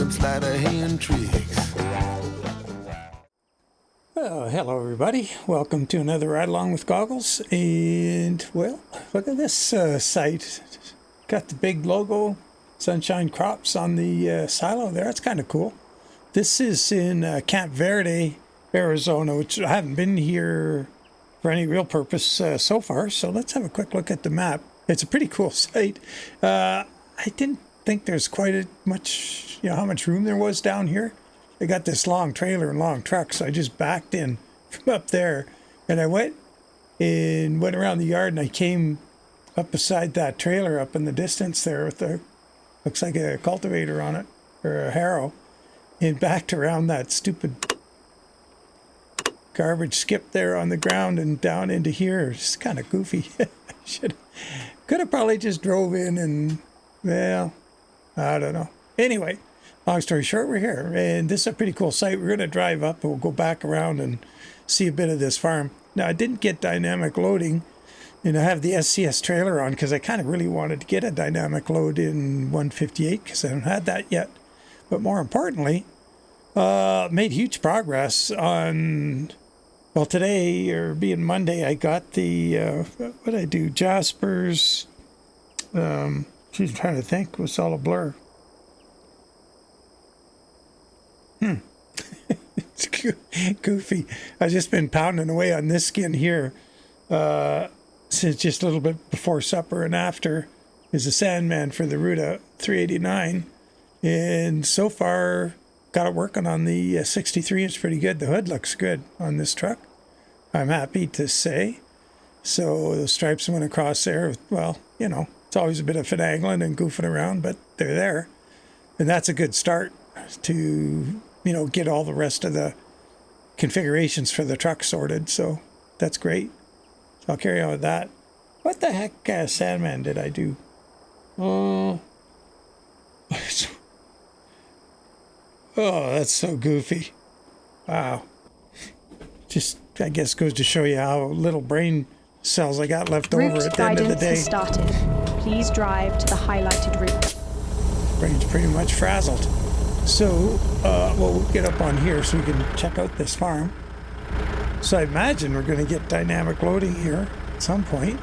them sleight of hand tricks. Hello everybody, welcome to another Ride Along with Goggles. And well, look at this site. Got the big logo, Sunshine Crops on the silo there. That's kind of cool. This is in Camp Verde, Arizona, which I haven't been here for any real purpose so far. So let's have a quick look at the map. It's a pretty cool site. I didn't think there's quite as much, how much room there was down here. I got this long trailer and long truck, so I just backed in from up there, and I went around the yard, and I came up beside that trailer up in the distance there with the, looks like a cultivator on it, or a harrow, and backed around that stupid garbage skip there on the ground and down into here. It's kind of goofy. Could have probably just drove in and, well, I don't know. Anyway, long story short, we're here, and this is a pretty cool site. We're going to drive up, and we'll go back around and see a bit of this farm. Now, I didn't get dynamic loading, and I have the SCS trailer on because I kind of really wanted to get a dynamic load in 158 because I haven't had that yet. But more importantly, made huge progress on, well, today, or being Monday, I got the, what did I do? Jaspers, geez, I'm trying to think, it was all a blur. It's goofy. I've just been pounding away on this skin here since just a little bit before supper, and after is a Sandman for the Ruda 389, and so far got it working on the 63. It's pretty good. The hood looks good on this truck, I'm happy to say. So the stripes went across there. Well, it's always a bit of finagling and goofing around, but they're there, and that's a good start to get all the rest of the configurations for the truck sorted. So that's great. So I'll carry on with that. What the heck Sandman did I do? Oh, that's so goofy. Wow. Just, I guess, goes to show you how little brain cells I got left over at the end of the day. Route guidance has started. Please drive to the highlighted route. Brain's pretty much frazzled. So, we'll get up on here so we can check out this farm. So I imagine we're going to get dynamic loading here at some point.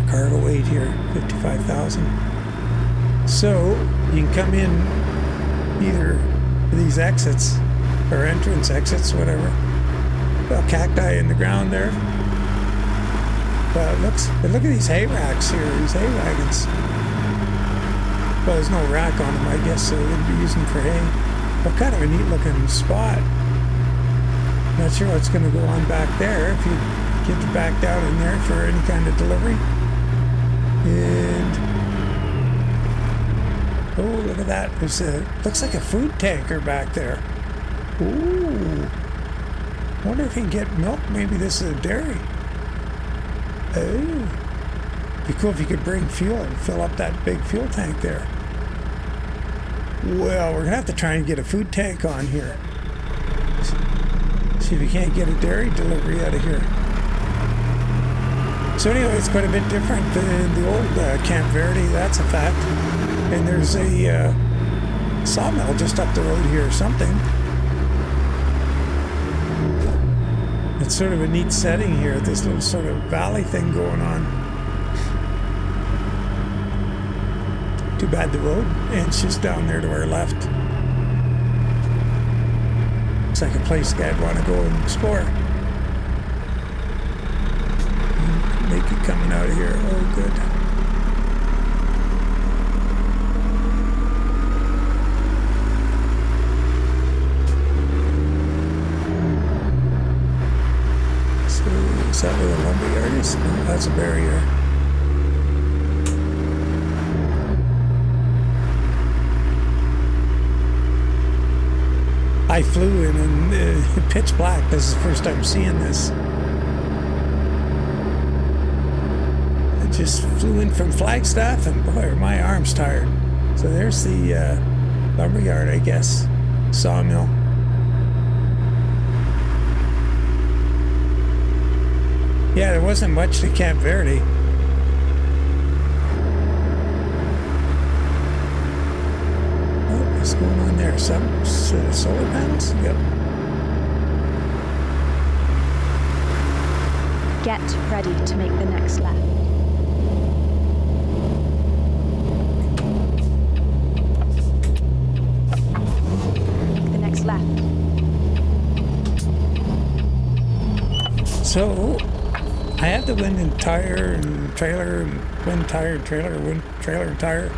Cargo weight here, 55,000. So you can come in either these exits or entrance exits, whatever. Well, cacti in the ground there. But look at these hay racks here, these hay wagons. Well, there's no rack on them, I guess, so they'd be using for hay. But kind of a neat looking spot. Not sure what's going to go on back there if you get back down in there for any kind of delivery. And oh, look at that. There's looks like a food tanker back there. Ooh. Wonder if you can get milk. Maybe this is a dairy. Oh. Be cool if you could bring fuel and fill up that big fuel tank there. Well, we're gonna have to try and get a food tank on here. See if we can't get a dairy delivery out of here. So anyway, it's quite a bit different than the old Camp Verde, that's a fact. And there's a sawmill just up the road here or something. It's sort of a neat setting here, this little sort of valley thing going on. Too bad the road ends just down there to our left. Looks like a place I'd want to go and explore. Make it coming out of here. Oh, good. So, is that where the lumberyard is? No, that's a barrier. I flew in pitch black. This is the first time seeing this. just flew in from Flagstaff, and boy, are my arms tired. So there's the lumberyard, I guess. Sawmill. Yeah, there wasn't much to Camp Verde. Oh, what's going on there? Some solar panels? Yep. Get ready to make the next left. Make the next left. So, I have the wind and tire and trailer and wind tire and trailer, wind trailer and tire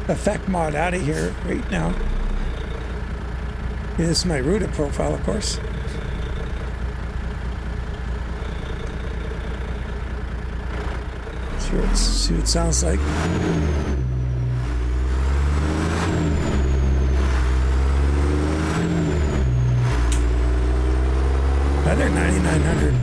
effect mod out of here right now. This is my Ruda profile, of course. See what it sounds like. Another 9900.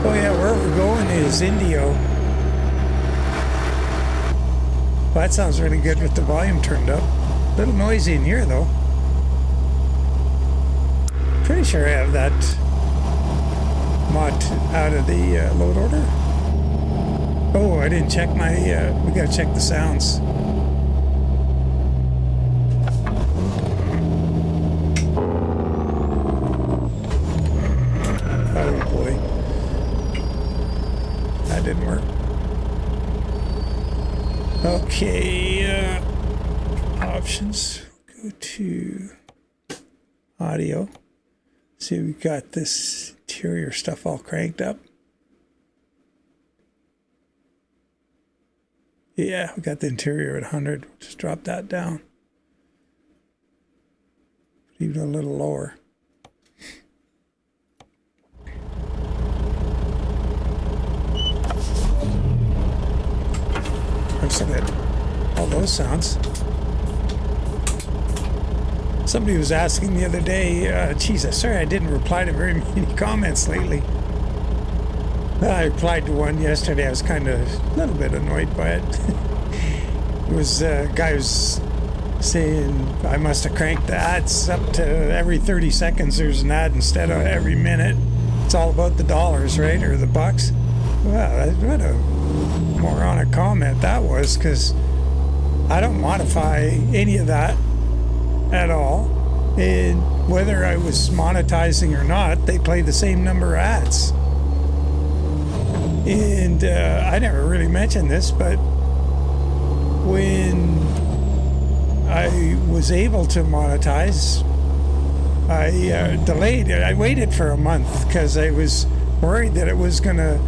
Oh yeah, where we're going is Indio. Well, that sounds really good with the volume turned up. A little noisy in here though. Pretty sure I have that mod out of the load order. Oh, I didn't check my, we gotta check the sounds. Oh boy. That didn't work. Okay, options. Go to audio. See, we got this interior stuff all cranked up. Yeah, we got the interior at 100. We'll just drop that down. Even a little lower. Looks like all those sounds. Somebody was asking the other day, geez, sorry I didn't reply to very many comments lately. I replied to one yesterday. I was kind of a little bit annoyed by it. It was a guy was saying I must have cranked the ads up to every 30 seconds there's an ad instead of every minute. It's all about the dollars, right? Or the bucks. Well, what a moronic comment that was, because I don't modify any of that at all, and whether I was monetizing or not, they play the same number of ads. And I never really mentioned this, but when I was able to monetize, I delayed it. I waited for a month because I was worried that it was gonna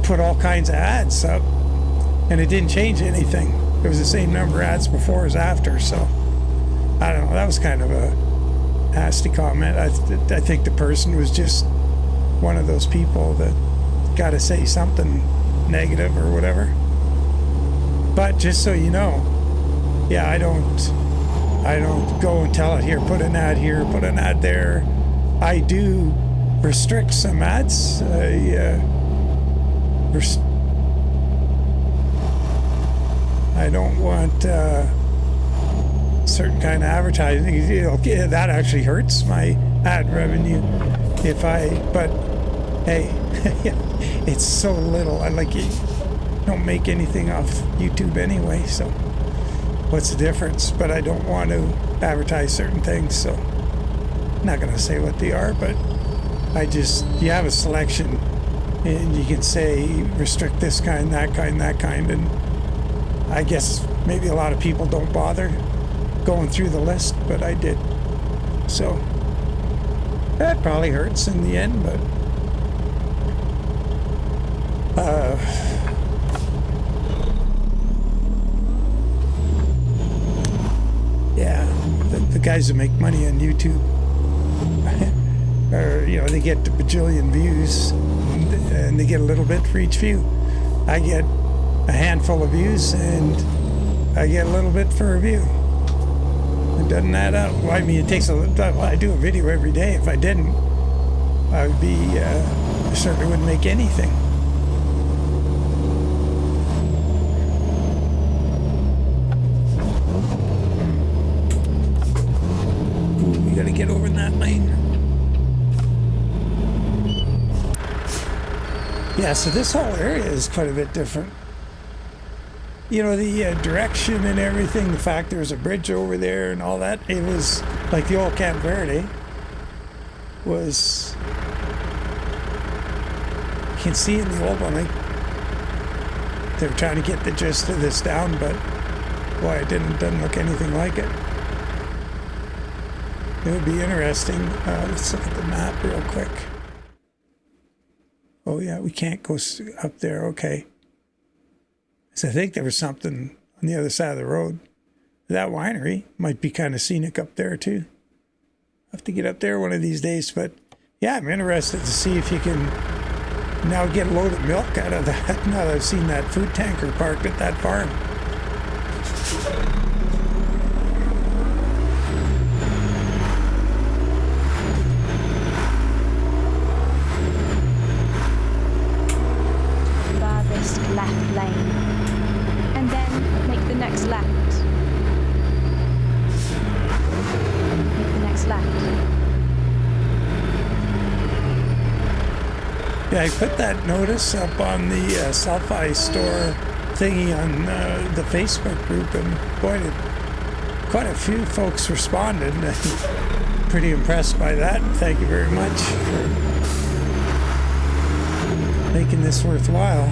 put all kinds of ads up, and it didn't change anything. It was the same number of ads before as after, so I don't know, that was kind of a nasty comment. I think the person was just one of those people that got to say something negative or whatever. But just so you know, yeah, I don't go and tell it here, put an ad here, put an ad there. I do restrict some ads. I don't want certain kind of advertising. That actually hurts my ad revenue if but hey, it's so little. I like it. Don't make anything off YouTube anyway, so what's the difference? But I don't want to advertise certain things, so I'm not gonna say what they are, but you have a selection and you can say restrict this kind, that kind, that kind, and I guess maybe a lot of people don't bother going through the list, but I did. So that probably hurts in the end, but yeah, the guys that make money on YouTube, or you know, they get a bajillion views, and they get a little bit for each view. I get a handful of views, and I get a little bit for a view. It doesn't add up. Well, I mean, it takes a little time. Well, I do a video every day. If I didn't, I would be, I certainly wouldn't make anything. Ooh, we gotta get over in that lane. Yeah, so this whole area is quite a bit different. You know, the direction and everything, the fact there's a bridge over there and all that, it was like the old Camp Verde was, you can see in the old one, like, they were trying to get the gist of this down, but boy, it doesn't look anything like it. It would be interesting. Let's look at the map real quick. Oh yeah, we can't go up there, okay. So I think there was something on the other side of the road. That winery might be kind of scenic up there too. I'll have to get up there one of these days, but yeah, I'm interested to see if you can now get a load of milk out of that now that I've seen that food tanker parked at that farm. Furthest left lane. And then make the next left. Make the next left. Yeah, I put that notice up on the Sellfy store thingy on the Facebook group, and boy, quite a few folks responded. I'm pretty impressed by that. Thank you very much for making this worthwhile.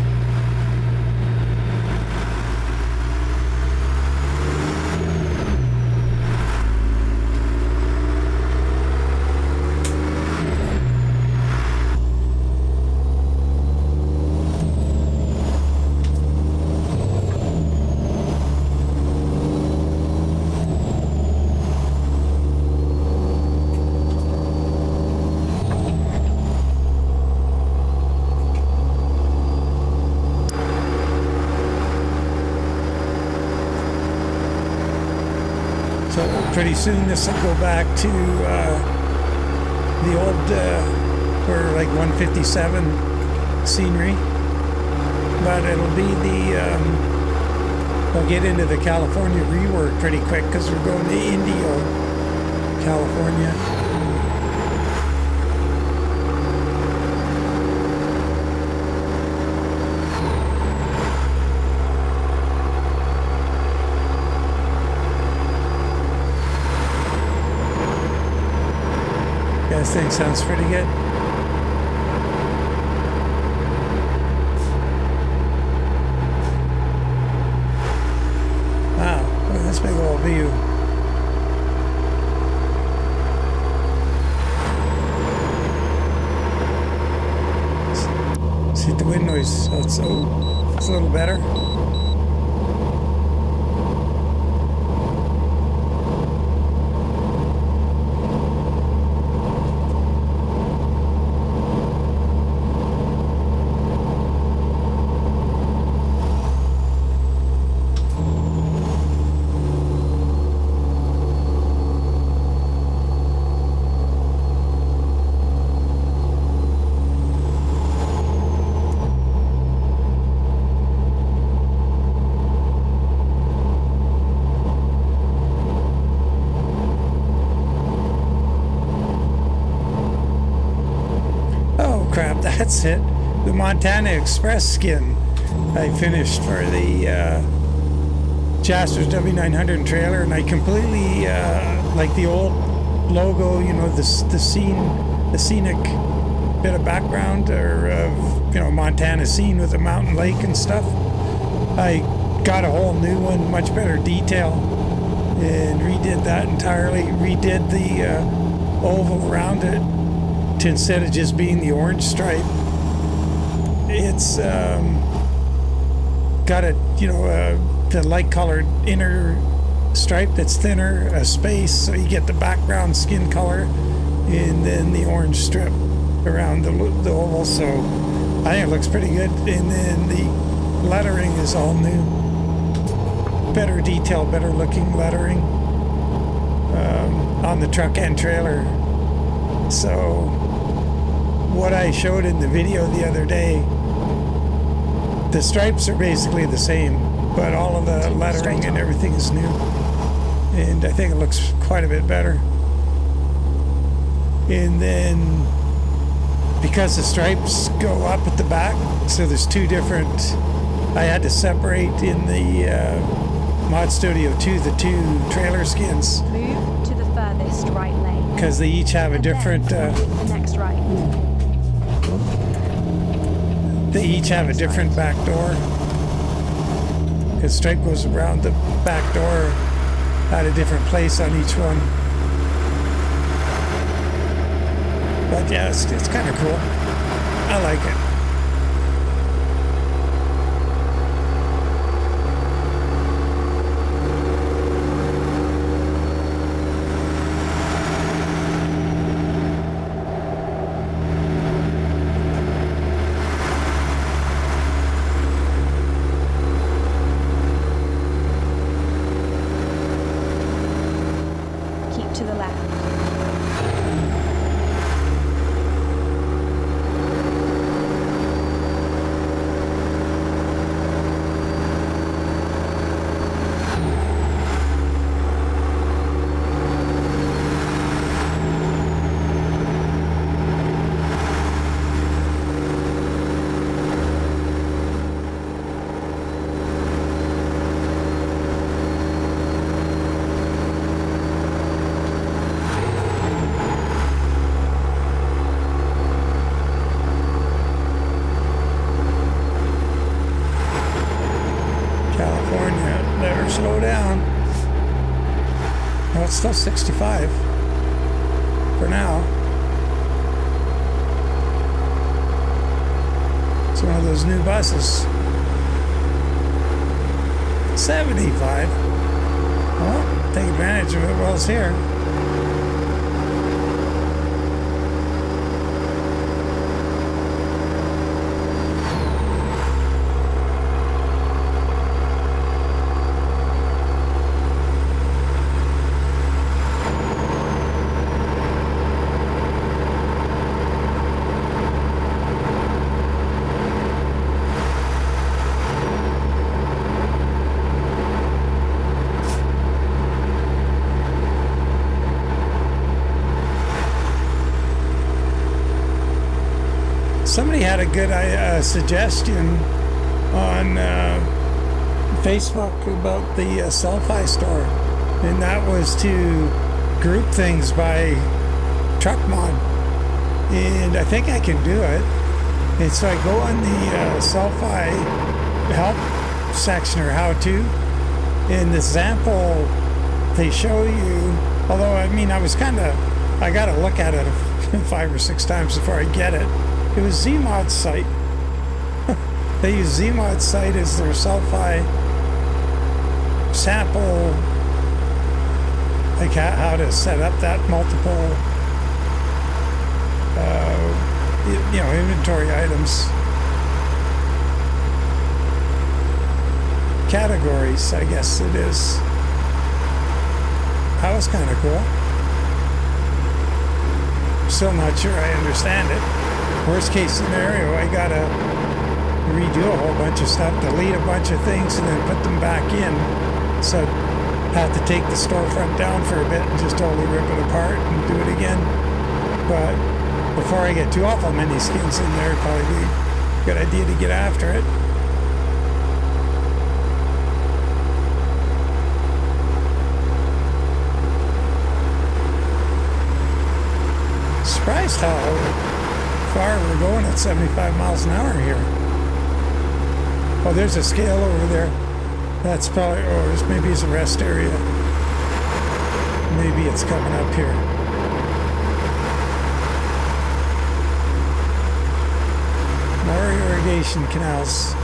Pretty soon this will go back to the old, or like 157 scenery, but it'll be the, we'll get into the California rework pretty quick because we're going to Indio, California. This thing sounds pretty good. Wow, look at this big old view. See the wind noise. It's a little better. That's it. The Montana Express skin I finished for the Jaspers W900 trailer, and I completely like the old logo. You know, the scenic bit of background, or you know, Montana scene with a mountain lake and stuff. I got a whole new one, much better detail, and redid that entirely. Redid the oval around it to, instead of just being the orange stripe, it's got a, you know, the light colored inner stripe that's thinner, a space, so you get the background skin color, and then the orange strip. around the oval, so I think it looks pretty good. And then the lettering is all new, better detail, better looking lettering on the truck and trailer. So what I showed in the video the other day, the stripes are basically the same, but all of the lettering and everything is new, and I think it looks quite a bit better. And then because the stripes go up at the back, so there's two different, I had to separate in the Mod Studio 2 the two trailer skins. Move to the furthest right lane. Because they each have a different the next right. They each have a different back door. Because stripe goes around the back door at a different place on each one. But yeah, it's kind of cool. I like it. Keep to the left. Slow down. Well, it's still 65 for now. It's one of those new buses. 75. Well, take advantage of it while it's here. Somebody had a good suggestion on Facebook about the Sellfy store, and that was to group things by truck mod, and I think I can do it. And so I go on the Sellfy help section or how to, in the sample they show you, although I mean I gotta look at it 5 or 6 times before I get it. It was ZeeMod's site. They use ZeeMod's site as their Sellfy sample, like how to set up that multiple, inventory items, categories, I guess it is. That was kind of cool. Still not sure I understand it. Worst case scenario, I gotta redo a whole bunch of stuff, delete a bunch of things, and then put them back in. So I have to take the storefront down for a bit and just totally rip it apart and do it again. But before I get too awful many skins in there, it'd probably be a good idea to get after it. Surprised how far we're going at 75 miles an hour here. Oh, there's a scale over there. That's probably, maybe it's a rest area. Maybe it's coming up here. More irrigation canals.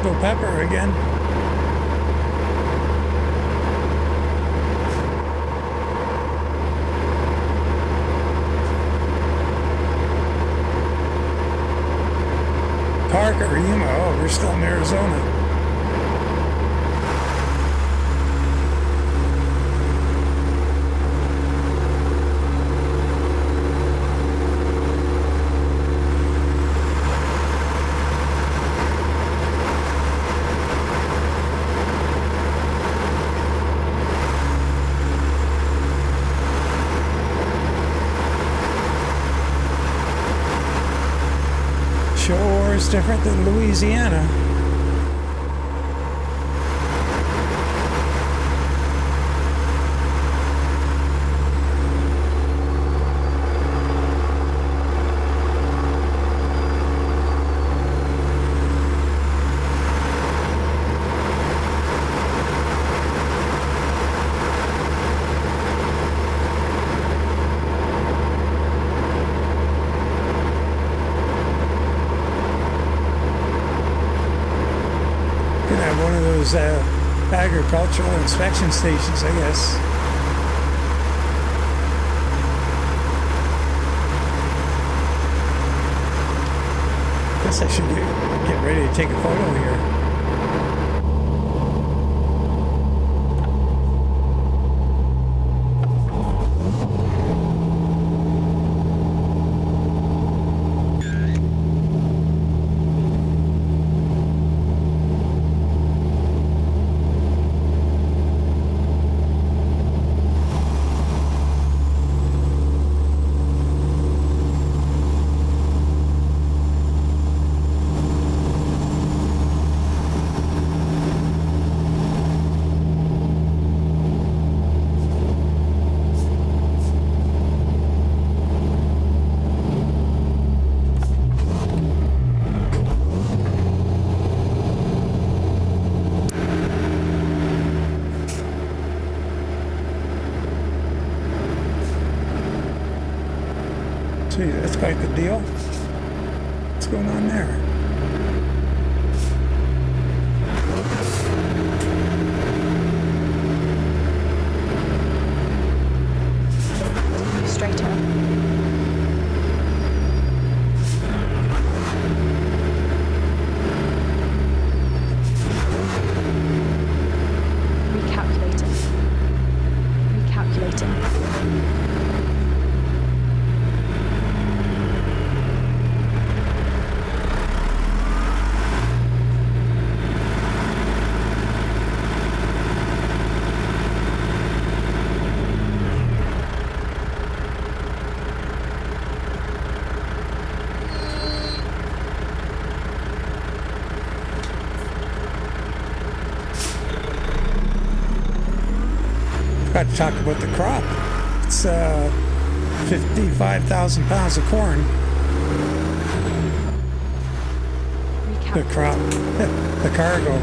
Alto Pepper again. Parker, Yuma. Oh, we're still in Arizona. Sure is different than Louisiana. Agricultural inspection stations, I guess. Guess I should get ready to take a photo here. That's quite the deal. What's going on there? Straight up. Recalculating. Got to talk about the crop. It's 55,000 pounds of corn. The crop, the cargo.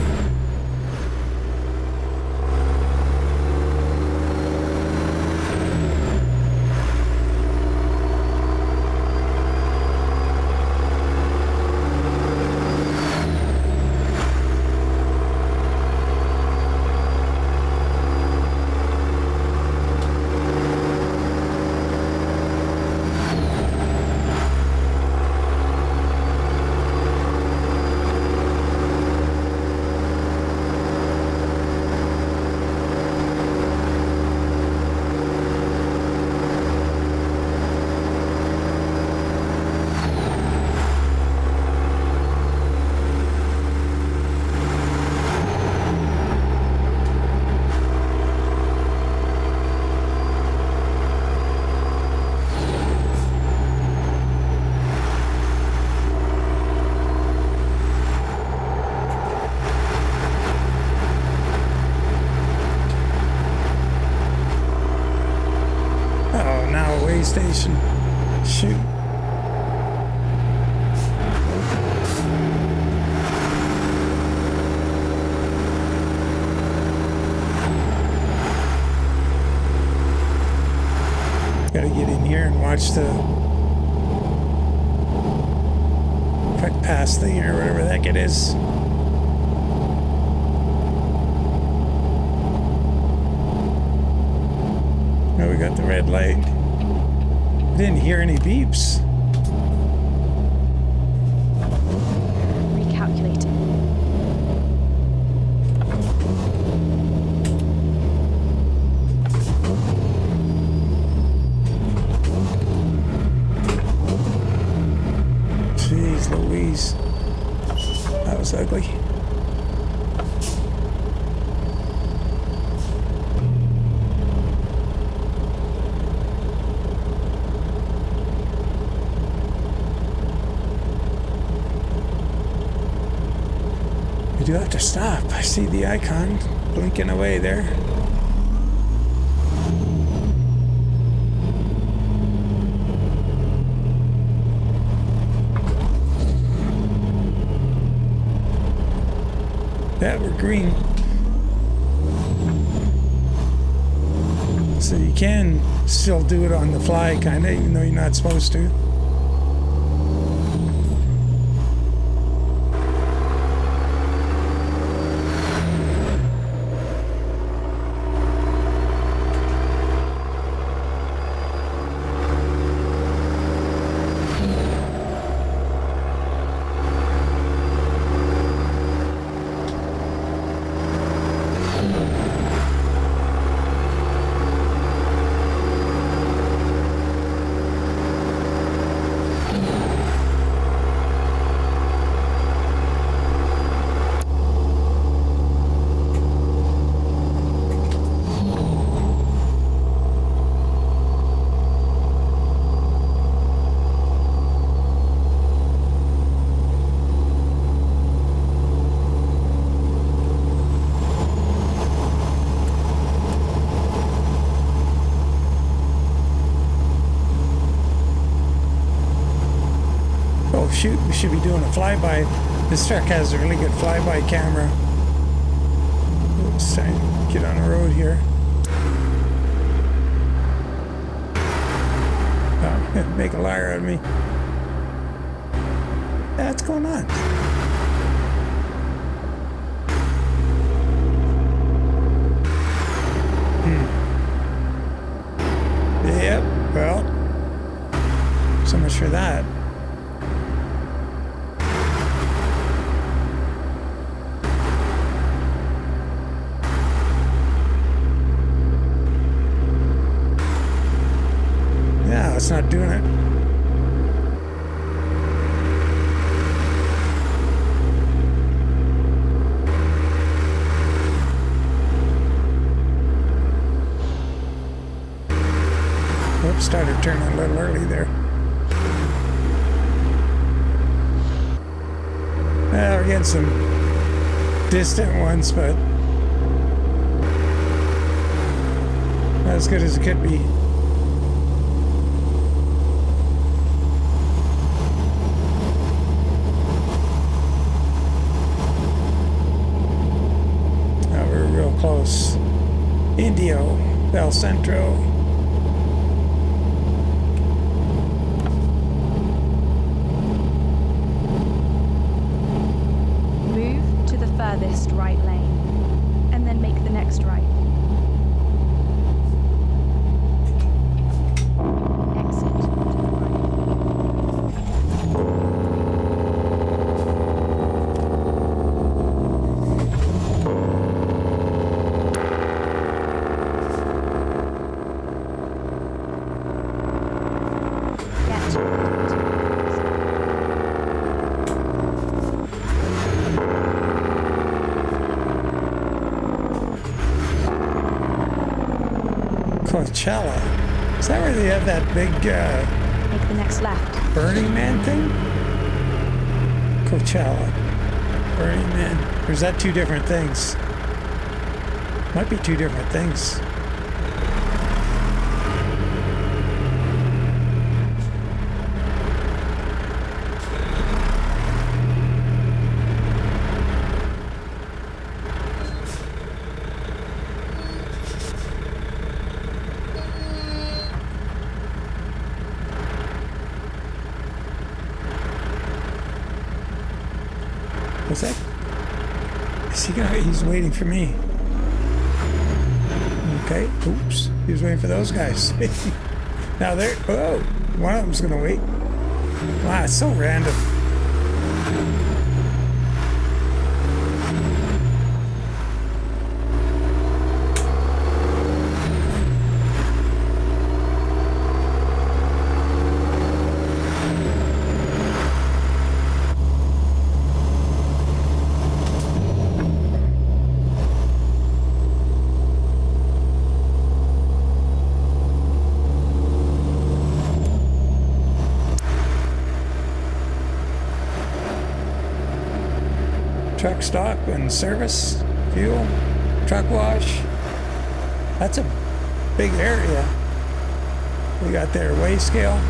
Station. Shoot. Gotta get in here and watch the quick pass thing or whatever the heck it is. Now we got the red light. I didn't hear any beeps. Recalculating. Jeez Louise. That was ugly. I do have to stop. I see the icon blinking away there. Yeah, we're green. So you can still do it on the fly, kind of, even though you're not supposed to. Shoot, we should be doing a flyby. This truck has a really good flyby camera. Oops, trying to get on the road here. Oh, make a liar out of me. Yeah, what's going on? Yep, well, so much for that. It's not doing it. Oops, started turning a little early there. We're getting some distant ones, but not as good as it could be. Close. Indio, El Centro. Move to the furthest right lane, and then make the next right. Exit to the Coachella. Is that where they have that big make the next left. Burning Man thing? Coachella. Burning Man. Or is that two different things? Might be two different things. What's that? Is he gonna? He's waiting for me. Okay. Oops. He was waiting for those guys. Now they're... Oh, one of them's going to wait. Wow, it's so random. Truck stop and service, fuel, truck wash. That's a big area. We got their weigh scale.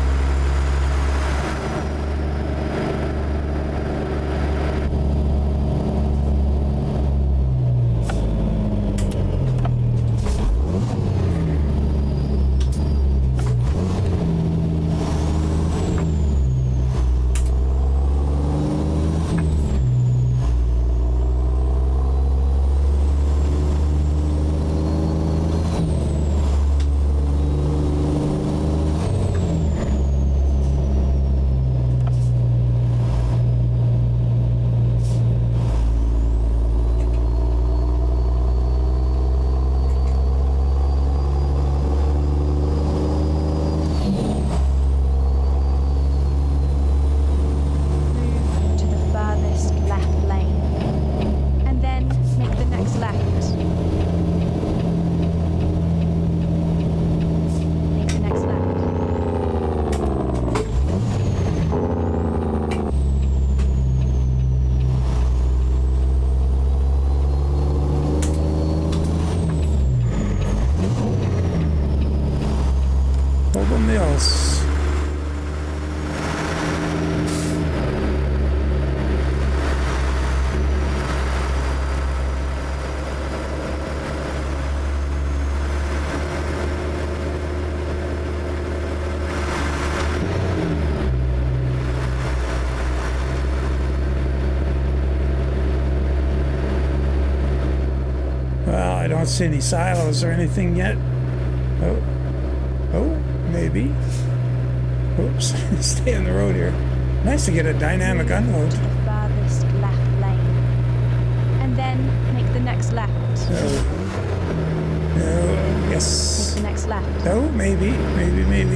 Mills. Well, I don't see any silos or anything yet. Oh, maybe. Oops, stay on the road here. Nice to get a dynamic unload. To the furthest left lane. And then make the next left. No, yes. Make the next left. Oh, maybe. Get ready to make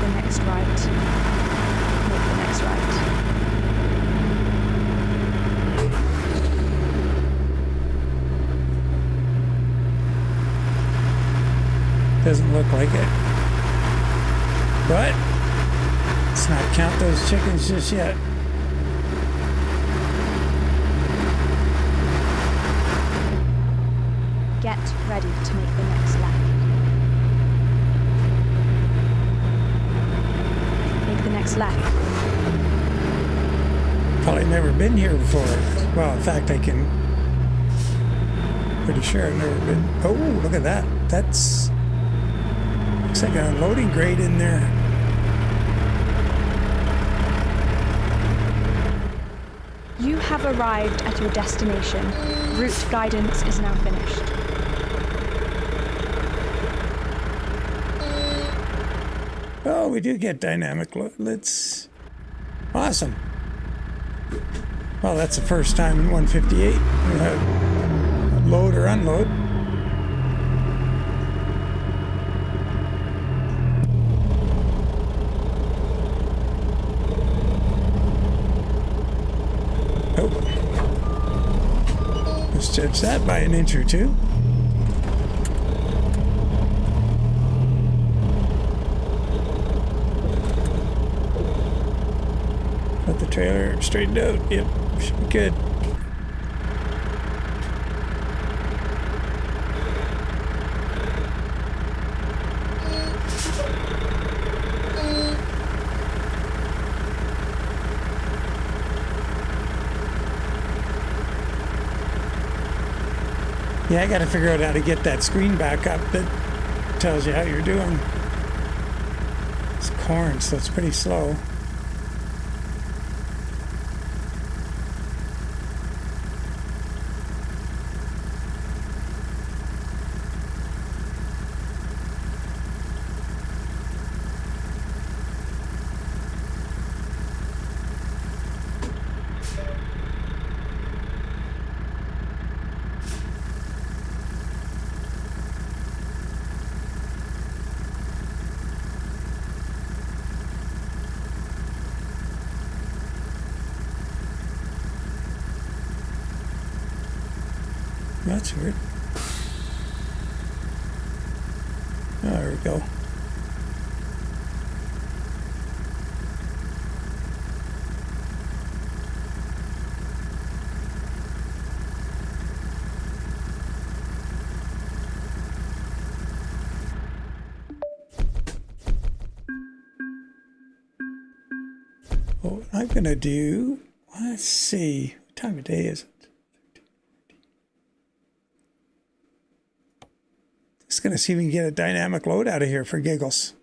the next right. Make the next right. Doesn't look like it. But let's not count those chickens just yet. Get ready to make the next left. Make the next left. Probably never been here before. Well, in fact, I can... Pretty sure I've never been... Oh, look at that. That's... Looks like an unloading grate in there. You have arrived at your destination. Route guidance is now finished. Oh, we do get dynamic. Let's... Awesome. Well, that's the first time in 158 we have load or unload. Oh. Let's judge that by an inch or two. Got the trailer straightened out. Yep, should be good. Yeah, I got to figure out how to get that screen back up that tells you how you're doing. It's corn, so it's pretty slow. That's weird. Oh, there we go. What I'm gonna do, let's see, what time of day is it? Just gonna see if we can get a dynamic load out of here for giggles.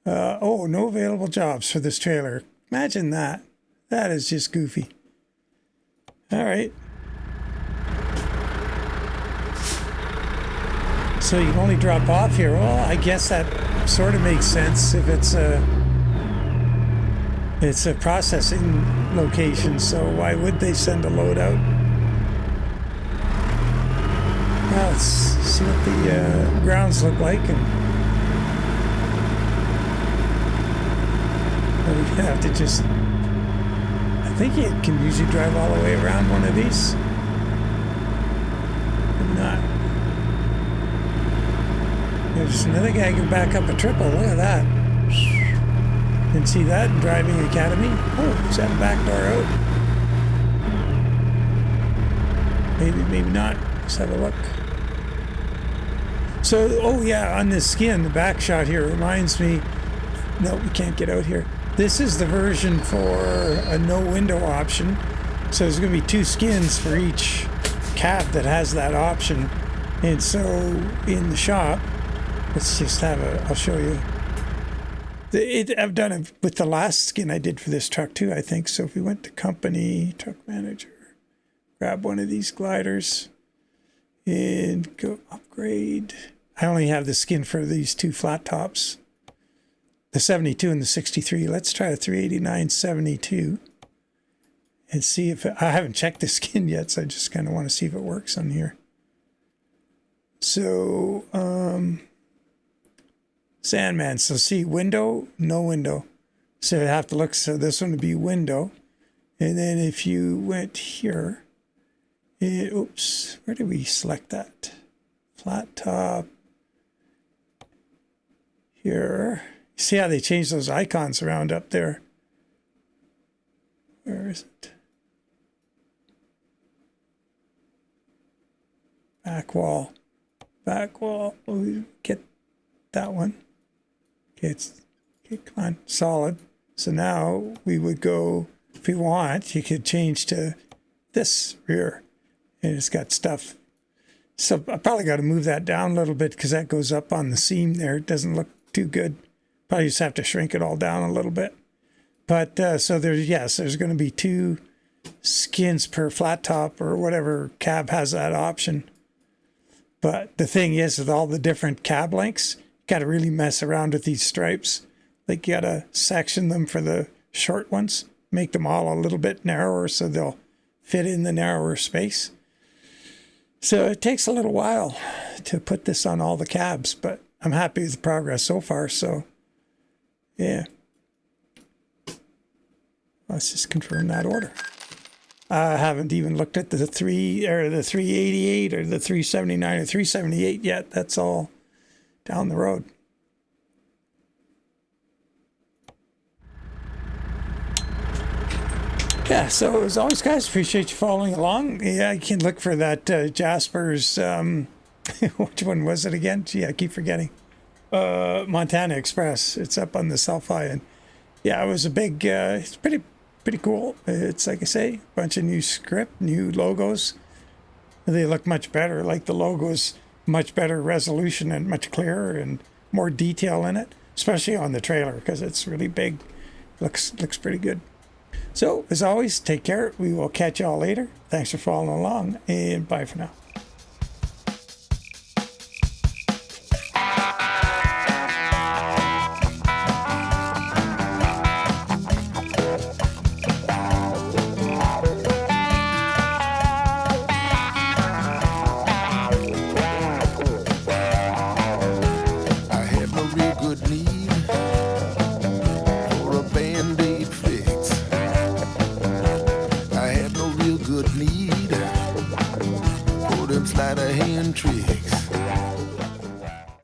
Oh, no available jobs for this trailer. Imagine that. That is just goofy. All right. So you can only drop off here. Well, I guess that sort of makes sense if it's a processing location. So why would they send a load out? Well, let's see what the grounds look like, and we're gonna have to just. I think you can usually drive all the way around one of these. But not. There's another guy who can back up a triple. Look at that. Didn't see that in Driving Academy. Oh, is that a back door out? Maybe, maybe not. Let's have a look. So, oh yeah, on this skin, the back shot here reminds me. No, we can't get out here. This is the version for a no window option. So there's going to be 2 skins for each cab that has that option. And so in the shop, let's just have a, I'll show you. I've done it with the last skin I did for this truck too, I think. So if we went to company, truck manager, grab one of these gliders and go upgrade. I only have the skin for these 2 flat tops, the 72 and the 63. Let's try a 389-72 and see if I haven't checked the skin yet, so I just kind of want to see if it works on here. So, Sandman. So see, window, no window. So I have to look. So this one would be window. And then if you went here, oops, where did we select that? Flat top. Here. See how they changed those icons around up there? Where is it? Back wall. Back wall. We'll get that one. Okay, okay, come on. Solid. So now we would go, if you want, you could change to this rear. And it's got stuff. So I probably got to move that down a little bit because that goes up on the seam there. It doesn't look too good. Probably just have to shrink it all down a little bit. But so there's, yes, there's going to be 2 skins per flat top or whatever cab has that option. But the thing is, with all the different cab lengths, you got to really mess around with these stripes. Like you got to section them for the short ones, make them all a little bit narrower so they'll fit in the narrower space. So it takes a little while to put this on all the cabs, but I'm happy with the progress so far. So, yeah. Let's just confirm that order. I haven't even looked at the 388 or the 379 or 378 yet. That's all down the road. Yeah, so as always, guys, appreciate you following along. Yeah, I can look for that Jaspers. Which one was it again? Gee, I keep forgetting. Montana Express. It's up on the Sellfy, and yeah, it was a big. It's pretty cool. It's like I say, a bunch of new script, new logos. They look much better. Like the logos, much better resolution and much clearer and more detail in it, especially on the trailer because it's really big. Looks pretty good. So, as always, take care. We will catch you all later. Thanks for following along, and bye for now. sleight of hand tricks.